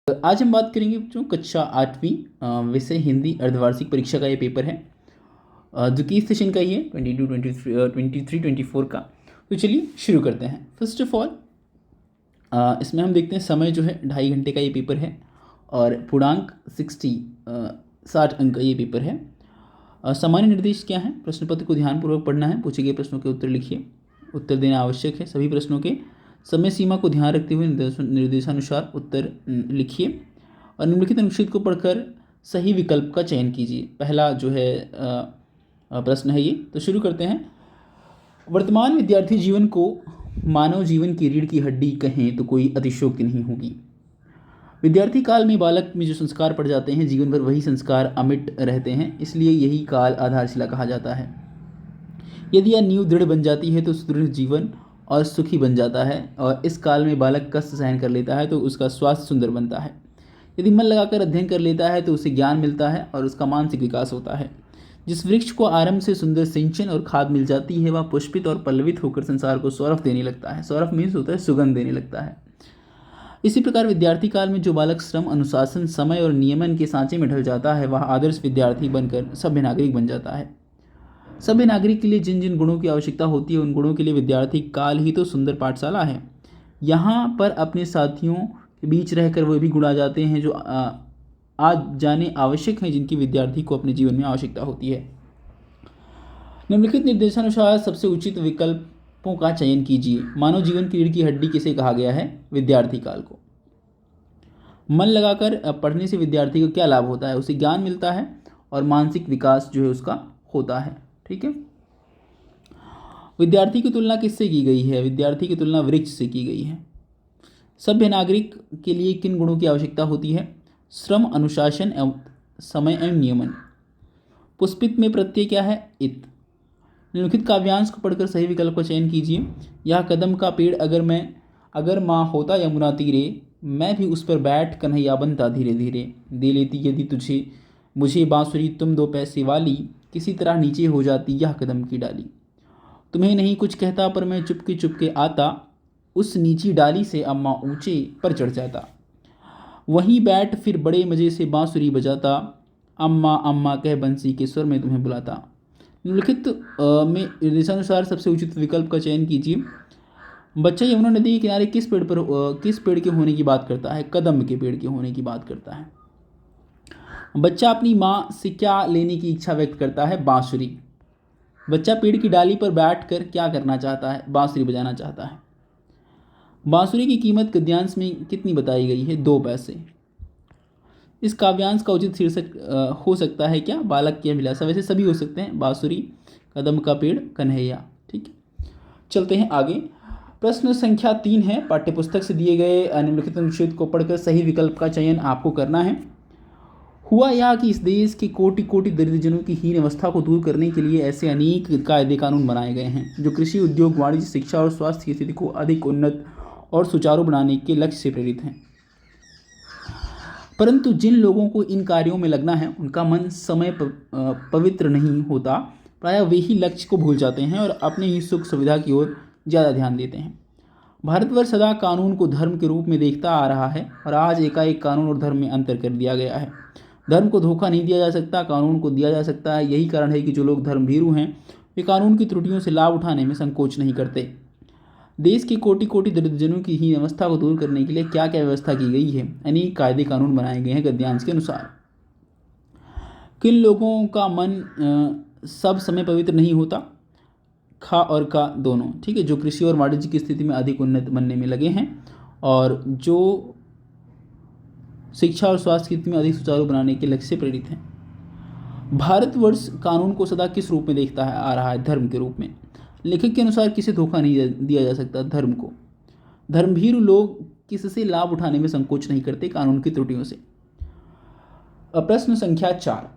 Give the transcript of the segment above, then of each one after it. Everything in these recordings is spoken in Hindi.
आज हम बात करेंगे बच्चों कक्षा 8वीं विषय हिंदी अर्धवार्षिक परीक्षा का ये पेपर है जो कि इस सेशन का ही है 22 23 24 का। तो चलिए शुरू करते हैं। फर्स्ट ऑफ ऑल इसमें हम देखते हैं समय जो है 2.5 घंटे का ये पेपर है और पूर्णांक 60 अंक का ये पेपर है। सामान्य निर्देश क्या है? प्रश्न पत्र को ध्यानपूर्वक पढ़ना है, पूछे गए प्रश्नों के उत्तर लिखिए, उत्तर देना आवश्यक है। सभी प्रश्नों के समय सीमा को ध्यान रखते हुए निर्देशानुसार उत्तर लिखिए और निम्नलिखित अनुच्छेद को पढ़कर सही विकल्प का चयन कीजिए। पहला जो है प्रश्न है ये, तो शुरू करते हैं। वर्तमान विद्यार्थी जीवन को मानव जीवन की रीढ़ की हड्डी कहें तो कोई अतिशयोक्ति नहीं होगी। विद्यार्थी काल में बालक में जो संस्कार पड़ जाते हैं जीवन भर वही संस्कार अमिट रहते हैं, इसलिए यही काल आधारशिला कहा जाता है। यदि यह नींव दृढ़ बन जाती है तो सुदृढ़ जीवन और सुखी बन जाता है, और इस काल में बालक कष्ट सहन कर लेता है तो उसका स्वास्थ्य सुंदर बनता है। यदि मन लगाकर अध्ययन कर लेता है तो उसे ज्ञान मिलता है और उसका मानसिक विकास होता है। जिस वृक्ष को आरंभ से सुंदर सिंचन और खाद मिल जाती है वह पुष्पित और पल्लवित होकर संसार को सौरभ देने लगता है। सौरभ मीन्स होता है सुगंध देने लगता है। इसी प्रकार विद्यार्थी काल में जो बालक श्रम, अनुशासन, समय और नियमन के सांचे में ढल जाता है वह आदर्श विद्यार्थी बनकर सभ्य नागरिक बन जाता है। सभ्य नागरिक के लिए जिन जिन गुणों की आवश्यकता होती है उन गुणों के लिए विद्यार्थी काल ही तो सुंदर पाठशाला है। यहाँ पर अपने साथियों के बीच रहकर वे भी गुण आ जाते हैं जो आज जाने आवश्यक हैं, जिनकी विद्यार्थी को अपने जीवन में आवश्यकता होती है। निम्नलिखित निर्देशानुसार सबसे उचित विकल्पों का चयन कीजिए। मानव जीवन की रीढ़ की हड्डी किसे कहा गया है? विद्यार्थी काल को। मन लगाकर पढ़ने से विद्यार्थी को क्या लाभ होता है? उसे ज्ञान मिलता है और मानसिक विकास जो है उसका होता है। ठीक है। विद्यार्थी की तुलना किससे की गई है? विद्यार्थी की तुलना वृक्ष से की गई है। सभ्य नागरिक के लिए किन गुणों की आवश्यकता होती है? श्रम, अनुशासन एवं समय एवं नियमन। पुष्पित में प्रत्यय क्या है? इत। निम्नलिखित काव्यांश को पढ़कर सही विकल्प का चयन कीजिए। यह कदम का पेड़ अगर माँ होता यमुना तीरे, मैं भी उस पर बैठ कन्हैया बनता धीरे धीरे। दे लेती यदि तुझे मुझे बांसुरी तुम 2 पैसे वाली, किसी तरह नीचे हो जाती यह कदम की डाली। तुम्हें नहीं कुछ कहता पर मैं चुपके आता, उस नीची डाली से अम्मा ऊंचे पर चढ़ जाता। वहीं बैठ फिर बड़े मज़े से बांसुरी बजाता, अम्मा अम्मा कह बंसी के स्वर में तुम्हें बुलाता। निम्नलिखित में निर्देशानुसार सबसे उचित विकल्प का चयन कीजिए। बच्चा यमुना नदी के किनारे किस पेड़ के होने की बात करता है? कदम के पेड़ के होने की बात करता है। बच्चा अपनी माँ से क्या लेने की इच्छा व्यक्त करता है? बांसुरी। बच्चा पेड़ की डाली पर बैठकर क्या करना चाहता है? बांसुरी बजाना चाहता है। बांसुरी की कीमत गद्यांश में कितनी बताई गई है? 2 पैसे। इस काव्यांश का उचित शीर्षक हो सकता है क्या? बालक की अभिलाषा। वैसे सभी हो सकते हैं, बांसुरी, कदम का पेड़, कन्हैया। ठीक है, चलते हैं आगे। प्रश्न संख्या 3 है। पाठ्यपुस्तक से दिए गए निम्नलिखित अनुच्छेद को पढ़कर सही विकल्प का चयन आपको करना है। हुआ यह कि इस देश के कोटि कोटि दरिद्रजनों की हीन अवस्था को दूर करने के लिए ऐसे अनेक कायदे कानून बनाए गए हैं जो कृषि, उद्योग, वाणिज्य, शिक्षा और स्वास्थ्य की स्थिति को अधिक उन्नत और सुचारू बनाने के लक्ष्य से प्रेरित हैं। परंतु जिन लोगों को इन कार्यों में लगना है उनका मन समय पवित्र नहीं होता। प्रायः वे ही लक्ष्य को भूल जाते हैं और अपने ही सुख सुविधा की ओर ज़्यादा ध्यान देते हैं। भारतवर्ष सदा कानून को धर्म के रूप में देखता आ रहा है और आज एकाएक कानून और धर्म में अंतर कर दिया गया है। धर्म को धोखा नहीं दिया जा सकता, कानून को दिया जा सकता है। यही कारण है कि जो लोग धर्मभीरू हैं वे कानून की त्रुटियों से लाभ उठाने में संकोच नहीं करते। देश के कोटि कोटि दरिद्रजनों की हीन अवस्था को दूर करने के लिए क्या क्या व्यवस्था की गई है? अनेक कायदे कानून बनाए गए हैं गद्यांश के अनुसार। किन लोगों का मन सब समय पवित्र नहीं होता? खा और का दोनों। ठीक है, जो कृषि और वाणिज्य की स्थिति में अधिक उन्नत बनने में लगे हैं और जो शिक्षा और स्वास्थ्य की स्थिति में अधिक सुचारू बनाने के लक्ष्य से प्रेरित हैं। भारतवर्ष कानून को सदा किस रूप में देखता है आ रहा है? धर्म के रूप में। लेखक के अनुसार किसे धोखा नहीं दिया जा सकता? धर्म को। धर्मभीरू लोग किससे लाभ उठाने में संकोच नहीं करते? कानून की त्रुटियों से। प्रश्न संख्या 4।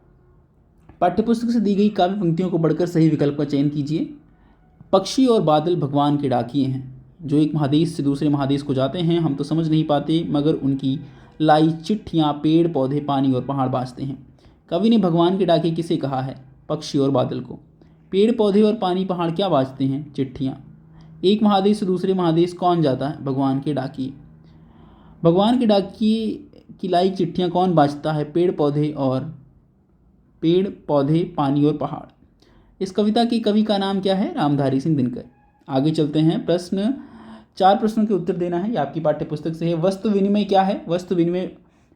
पाठ्यपुस्तक से दी गई काव्य पंक्तियों को पढ़कर सही विकल्प का चयन कीजिए। पक्षी और बादल भगवान के डाकिए हैं जो एक महादेश से दूसरे महादेश को जाते हैं। हम तो समझ नहीं पाते मगर उनकी लाई चिट्ठियाँ पेड़ पौधे पानी और पहाड़ बाँचते हैं। कवि ने भगवान के डाके किसे कहा है? पक्षी और बादल को। पेड़ पौधे और पानी पहाड़ क्या बाँचते हैं? चिट्ठियाँ। एक महादेश से दूसरे महादेश कौन जाता है? भगवान के डाकिए। भगवान के डाकिए की लाइक चिट्ठियाँ कौन बाँचता है? पेड़ पौधे, पानी और पहाड़। इस कविता के कवि का नाम क्या है? रामधारी सिंह दिनकर। आगे चलते हैं। प्रश्न 4 प्रश्नों के उत्तर देना है, ये आपकी पाठ्य पुस्तक से है। वस्तु विनिमय क्या है? वस्तु विनिमय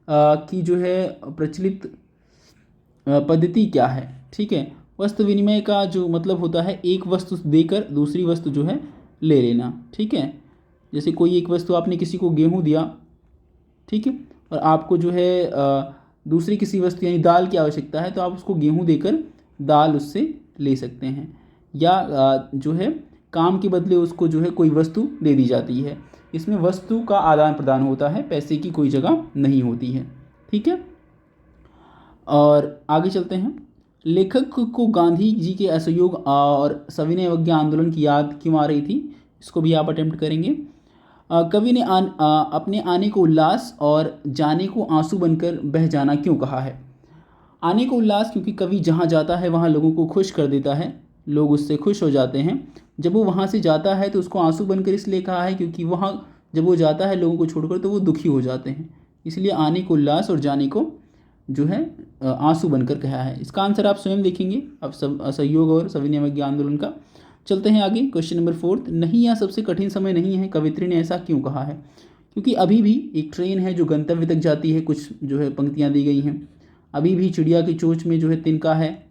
की जो है प्रचलित पद्धति क्या है? ठीक है, वस्तु विनिमय का जो मतलब होता है एक वस्तु देकर दूसरी वस्तु जो है ले लेना। ठीक है, जैसे कोई एक वस्तु आपने किसी को गेहूँ दिया, ठीक है, और आपको जो है दूसरी किसी वस्तु यानी दाल की आवश्यकता है, तो आप उसको गेहूँ देकर दाल उससे ले सकते हैं। या जो है काम के बदले उसको जो है कोई वस्तु दे दी जाती है। इसमें वस्तु का आदान प्रदान होता है, पैसे की कोई जगह नहीं होती है। ठीक है, और आगे चलते हैं। लेखक को गांधी जी के असहयोग और सविनय अवज्ञा आंदोलन की याद क्यों आ रही थी? इसको भी आप अटेम्प्ट करेंगे। कवि ने अपने आने को उल्लास और जाने को आंसू बनकर बह जाना क्यों कहा है? आने को उल्लास क्योंकि कवि जहाँ जाता है वहाँ लोगों को खुश कर देता है, लोग उससे खुश हो जाते हैं। जब वो वहाँ से जाता है तो उसको आंसू बनकर इसलिए कहा है क्योंकि वहाँ जब वो जाता है लोगों को छोड़कर तो वो दुखी हो जाते हैं, इसलिए आने को उल्लास और जाने को जो है आंसू बनकर कहा है। इसका आंसर आप स्वयं देखेंगे, अब असहयोग और सविनय अवज्ञा आंदोलन का। चलते हैं आगे। क्वेश्चन नंबर 4, नहीं यह सबसे कठिन समय नहीं है, कवित्री ने ऐसा क्यों कहा है? क्योंकि अभी भी एक ट्रेन है जो गंतव्य तक जाती है, कुछ जो है पंक्तियाँ दी गई हैं। अभी भी चिड़िया की चोंच में जो है तिनका है,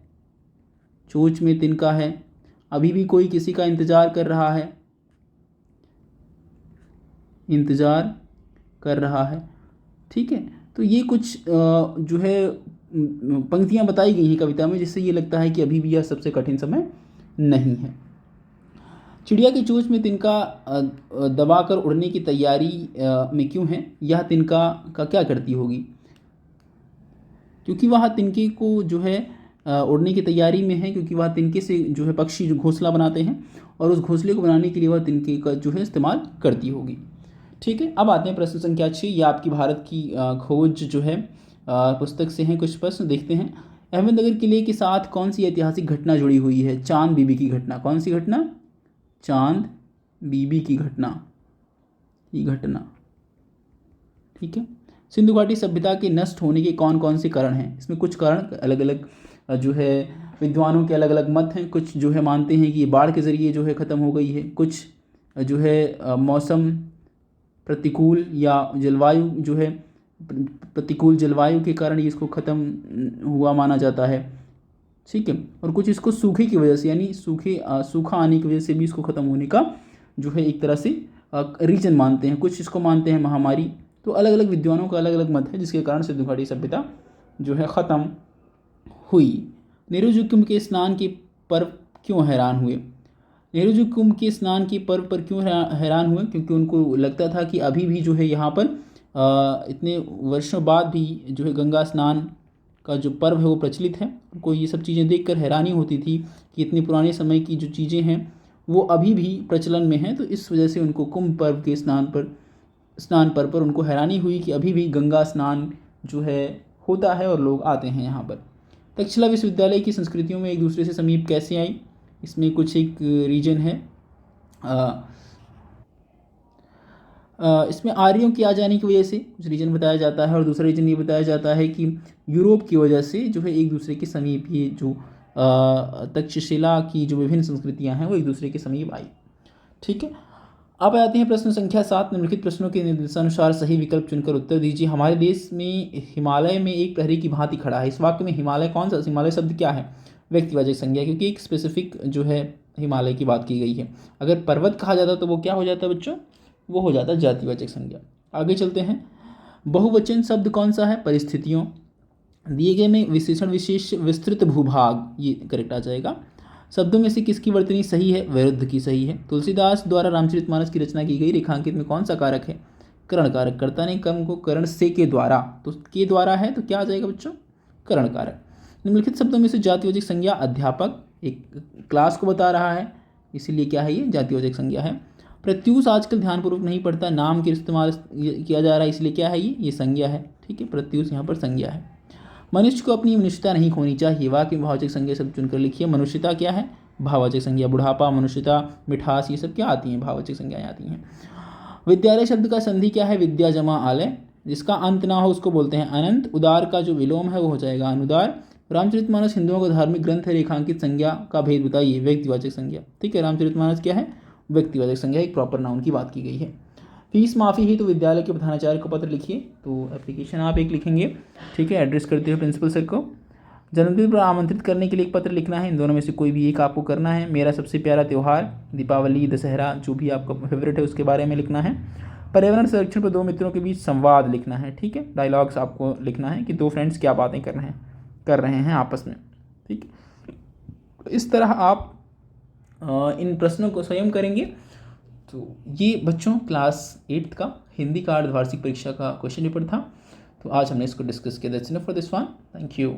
चोंच में तिनका है। अभी भी कोई किसी का इंतज़ार कर रहा है, इंतज़ार कर रहा है। ठीक है, तो ये कुछ जो है पंक्तियाँ बताई गई हैं कविता में, जिससे ये लगता है कि अभी भी यह सबसे कठिन समय नहीं है। चिड़िया की चोंच में तिनका दबाकर उड़ने की तैयारी में क्यों है? यह तिनका का क्या करती होगी? क्योंकि वह तिनके को जो है उड़ने की तैयारी में है, क्योंकि वह तिनके से जो है पक्षी जो घोंसला बनाते हैं और उस घोंसले को बनाने के लिए वह तिनके का जो है इस्तेमाल करती होगी। ठीक है, अब आते हैं प्रश्न संख्या 6। ये आपकी भारत की खोज जो है पुस्तक से हैं कुछ प्रश्न, देखते हैं। अहमदनगर किले के साथ कौन सी ऐतिहासिक घटना जुड़ी हुई है? चांद बीबी की घटना। कौन सी घटना? चांद बीबी की घटना, ये घटना। ठीक है, सिंधु घाटी सभ्यता के नष्ट होने के कौन कौन से कारण हैं? इसमें कुछ कारण अलग अलग जो है विद्वानों के अलग अलग मत हैं। कुछ जो है मानते हैं कि ये बाढ़ के ज़रिए जो है ख़त्म हो गई है, कुछ जो है मौसम प्रतिकूल या जलवायु जो है प्रतिकूल जलवायु के कारण इसको ख़त्म हुआ माना जाता है। ठीक है, और कुछ इसको सूखे की वजह से यानी सूखा आने की वजह से भी इसको ख़त्म होने का जो है एक तरह से रीजन मानते हैं। कुछ इसको मानते हैं महामारी। तो अलग अलग विद्वानों का अलग अलग मत है, जिसके कारण सिंधु घाटी सभ्यता जो है ख़त्म हुई। नेहरू जी कुंभ के स्नान के पर्व क्यों हैरान हुए? नेहरू जी कुंभ के स्नान के पर्व पर क्यों हैरान हुए? क्योंकि उनको लगता था कि अभी भी जो है यहाँ पर इतने वर्षों बाद भी जो है गंगा स्नान का जो पर्व है वो प्रचलित है। उनको ये सब चीज़ें देखकर हैरानी होती थी कि इतने पुराने समय की जो चीज़ें हैं वो अभी भी प्रचलन में हैं। तो इस वजह से उनको कुंभ पर्व के स्नान पर्व पर उनको हैरानी हुई कि अभी भी गंगा स्नान जो है होता है और लोग आते हैं यहाँ पर। तक्षशिला विश्वविद्यालय की संस्कृतियों में एक दूसरे से समीप कैसे आई? इसमें कुछ एक रीजन है। इसमें आर्यों के आ जाने की वजह से कुछ रीजन बताया जाता है, और दूसरा रीजन ये बताया जाता है कि यूरोप की वजह से जो है एक दूसरे के समीप ये जो तक्षशिला की जो विभिन्न संस्कृतियां हैं वो एक दूसरे के समीप आई। ठीक है, अब आते हैं प्रश्न संख्या 7। निम्नलिखित प्रश्नों के निर्देशानुसार सही विकल्प चुनकर उत्तर दीजिए। हमारे देश में हिमालय में एक प्रहरी की भांति खड़ा है। इस वाक्य में हिमालय कौन सा हिमालय शब्द क्या है? व्यक्तिवाचक संज्ञा, क्योंकि एक स्पेसिफिक जो है हिमालय की बात की गई है। अगर पर्वत कहा जाता तो वो क्या हो जाता बच्चों? वो हो जाता जातिवाचक संज्ञा। आगे चलते हैं। बहुवचन शब्द कौन सा है? परिस्थितियों। दिए गए में विशेषण विशेष विस्तृत भूभाग, ये करेक्ट आ जाएगा। शब्दों में से किसकी वर्तनी सही है? विरुद्ध की सही है। तुलसीदास द्वारा रामचरितमानस की रचना की गई। रेखांकित में कौन सा कारक है? करण कारक। कर्ता ने कर्म को करण से के द्वारा, तो के द्वारा है तो क्या आ जाएगा बच्चों? करण कारक। निम्नलिखित शब्दों में से जातिवाचक संज्ञा अध्यापक, एक क्लास को बता रहा है, इसीलिए क्या है ये जातिवाचक संज्ञा है। प्रत्यूष आजकल ध्यानपूर्वक नहीं पढ़ता, नाम के इस्तेमाल किया जा रहा है, इसलिए क्या है ये संज्ञा है। ठीक है, प्रत्यूष यहाँ पर संज्ञा है। मनुष्य को अपनी मनुष्यता नहीं खोनी चाहिए। वाक्य में भाववाचक संज्ञा शब्द चुनकर लिखिए। मनुष्यता क्या है? भाववाचक संज्ञा। बुढ़ापा, मनुष्यता, मिठास, ये सब क्या आती हैं? भाववाचक संज्ञाएं आती हैं। विद्यालय शब्द का संधि क्या है? विद्या जमा आलय। जिसका अंत ना हो उसको बोलते हैं अनंत। उदार का जो विलोम है वो हो जाएगा अनुदार। रामचरितमानस हिंदुओं का धार्मिक ग्रंथ है, रेखांकित संज्ञा का भेद बताइए, व्यक्तिवाचक संज्ञा। ठीक है, रामचरितमानस क्या है, व्यक्तिवाचक संज्ञा, एक प्रॉपर नाउन की बात की गई है। फीस माफ़ी है तो विद्यालय के प्रधानाचार्य को पत्र लिखिए, तो एप्लीकेशन आप एक लिखेंगे, ठीक है, एड्रेस करते हुए प्रिंसिपल सर को। जन्मदिन पर आमंत्रित करने के लिए एक पत्र लिखना है, इन दोनों में से कोई भी एक आपको करना है। मेरा सबसे प्यारा त्यौहार, दीपावली, दशहरा, जो भी आपका फेवरेट है उसके बारे में लिखना है। पर्यावरण संरक्षण पर दो मित्रों के बीच संवाद लिखना है, ठीक है, डायलॉग्स आपको लिखना है कि दो फ्रेंड्स क्या बातें कर रहे हैं आपस में, ठीक है। इस तरह आप इन प्रश्नों को स्वयं करेंगे। तो ये बच्चों क्लास 8th का हिंदी का अर्धवार्षिक परीक्षा का क्वेश्चन पेपर था। तो आज हमने इसको डिस्कस किया। That's enough for this one, thank you.